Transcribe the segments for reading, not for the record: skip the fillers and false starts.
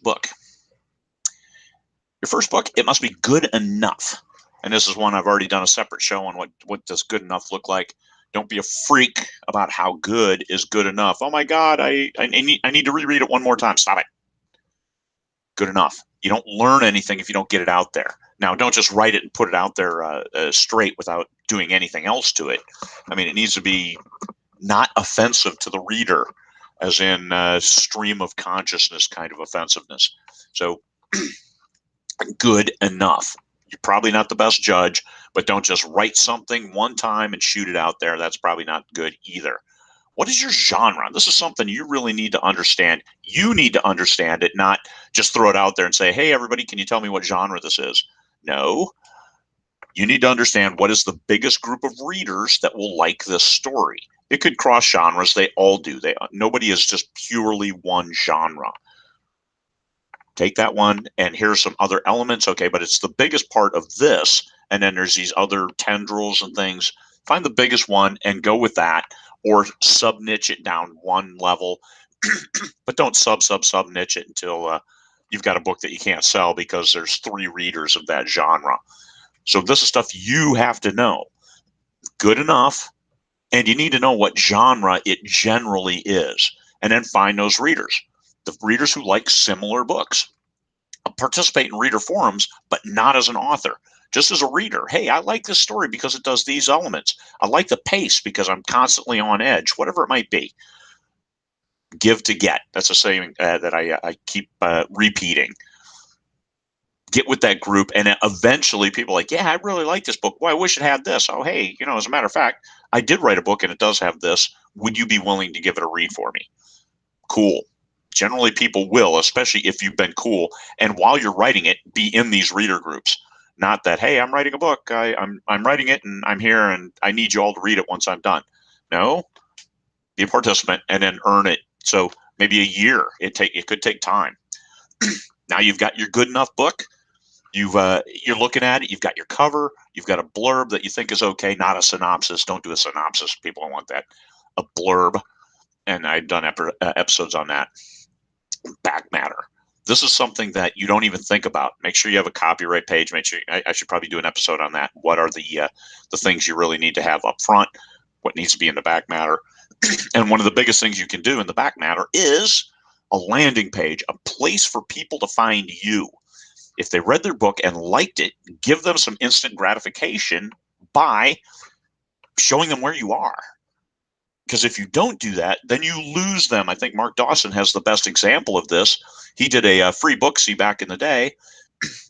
book. Your first book, it must be good enough. And this is one I've already done a separate show on what does good enough look like. Don't be a freak about how good is good enough. Oh my God, I need to reread it one more time. Stop it. Good enough. You don't learn anything if you don't get it out there. Now, don't just write it and put it out there straight without doing anything else to it. I mean, it needs to be not offensive to the reader, as in stream of consciousness kind of offensiveness. So good enough. You're probably not the best judge, but don't just write something one time and shoot it out there. That's probably not good either. What is your genre? This is something you really need to understand. You need to understand it, not just throw it out there and say, hey, everybody, can you tell me what genre this is? No. You need to understand what is the biggest group of readers that will like this story. It could cross genres. They all do. Nobody is just purely one genre. Take that one, and here's some other elements. Okay, but it's the biggest part of this, and then there's these other tendrils and things. Find the biggest one and go with that, or sub-niche it down one level, but don't sub-niche it until you've got a book that you can't sell because there's 3 readers of that genre. So this is stuff you have to know. Good enough, and you need to know what genre it generally is, and then find those readers. The readers who like similar books. Participate in reader forums, but not as an author. Just as a reader. Hey, I like this story because it does these elements. I like the pace because I'm constantly on edge, whatever it might be. Give to get. That's a saying that I keep repeating. Get with that group, and eventually people are like, yeah, I really like this book. Well, I wish it had this. Oh, hey, as a matter of fact, I did write a book and it does have this. Would you be willing to give it a read for me? Cool. Generally, people will, especially if you've been cool. And while you're writing it, be in these reader groups. Not that, hey, I'm writing a book. I'm writing it, and I'm here, and I need you all to read it once I'm done. No, be a participant and then earn it. So maybe a year. It could take time. Now you've got your good enough book. You're looking at it. You've got your cover. You've got a blurb that you think is okay. Not a synopsis. Don't do a synopsis. People don't want that. A blurb. And I've done episodes on that. Back matter. This is something that you don't even think about. Make sure you have a copyright page. Make sure I should probably do an episode on that. What are the things you really need to have up front? What needs to be in the back matter? And one of the biggest things you can do in the back matter is a landing page, a place for people to find you. If they read their book and liked it, give them some instant gratification by showing them where you are. Because if you don't do that, then you lose them. I think Mark Dawson has the best example of this. He did a free booksy back in the day,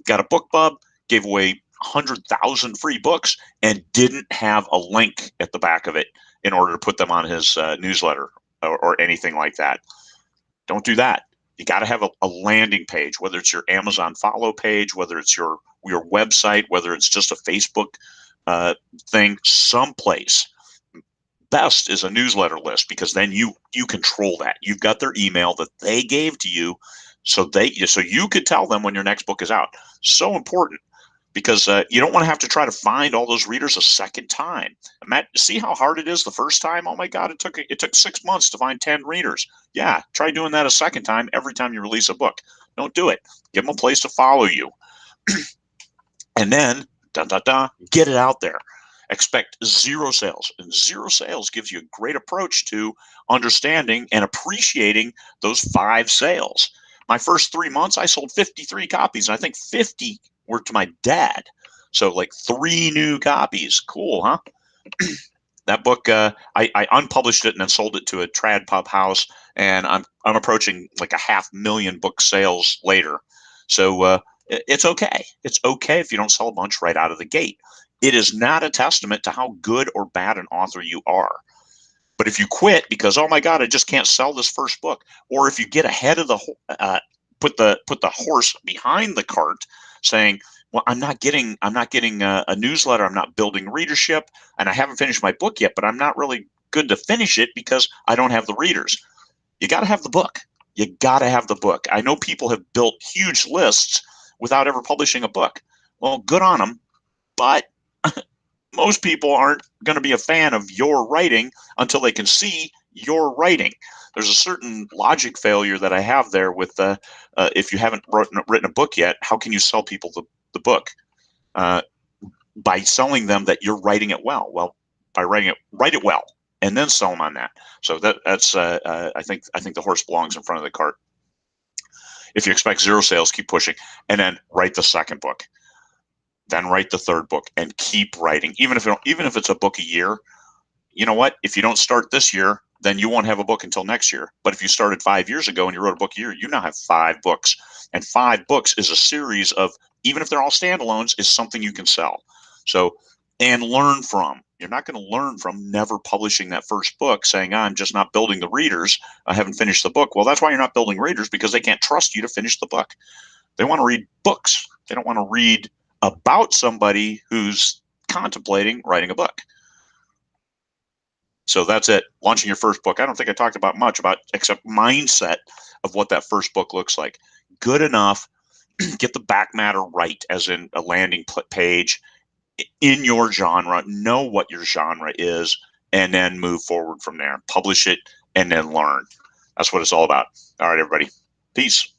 got a book bub, gave away 100,000 free books, and didn't have a link at the back of it in order to put them on his newsletter or anything like that. Don't do that. You got to have a landing page, whether it's your Amazon follow page, whether it's your website, whether it's just a Facebook thing, someplace. Best is a newsletter list, because then you control that. You've got their email that they gave to you, so you could tell them when your next book is out. So important, because you don't want to have to try to find all those readers a second time. Matt, see how hard it is the first time? Oh my God, it took 6 months to find 10 readers. Yeah, try doing that a second time every time you release a book. Don't do it. Give them a place to follow you, and then get it out there. Expect 0 sales, and 0 sales gives you a great approach to understanding and appreciating those 5 sales. My first 3 months, I sold 53 copies, and I think 50 were to my dad. So like 3 new copies. Cool, huh? That book, I unpublished it and then sold it to a trad pub house, and I'm approaching like 500,000 book sales later. So it's okay. It's okay if you don't sell a bunch right out of the gate. It is not a testament to how good or bad an author you are. But if you quit because, oh my God, I just can't sell this first book, or if you get ahead of put the horse behind the cart, saying, well, I'm not getting a newsletter, I'm not building readership, and I haven't finished my book yet, but I'm not really good to finish it because I don't have the readers. You got to have the book. You got to have the book. I know people have built huge lists without ever publishing a book. Well, good on them, but most people aren't going to be a fan of your writing until they can see your writing. There's a certain logic failure that I have there with if you haven't written a book yet, how can you sell people the book? By selling them that you're writing it well. Well, by write it well, and then sell them on that. So that's I think the horse belongs in front of the cart. If you expect zero sales, keep pushing, and then write the second book, then write the third book, and keep writing. Even if it's a book a year, you know what? If you don't start this year, then you won't have a book until next year. But if you started 5 years ago and you wrote a book a year, you now have 5 books, and 5 books is a series of, even if they're all standalones, is something you can sell. So, and learn from. You're not going to learn from never publishing that first book, saying, I'm just not building the readers. I haven't finished the book. Well, that's why you're not building readers, because they can't trust you to finish the book. They want to read books. They don't want to read about somebody who's contemplating writing a book. So that's it. Launching your first book. I don't think I talked about much about except mindset of what that first book looks like. Good enough. Get the back matter right, as in a landing page in your genre. Know what your genre is, and then move forward from there. Publish it and then learn. That's what it's all about. All right, everybody. Peace.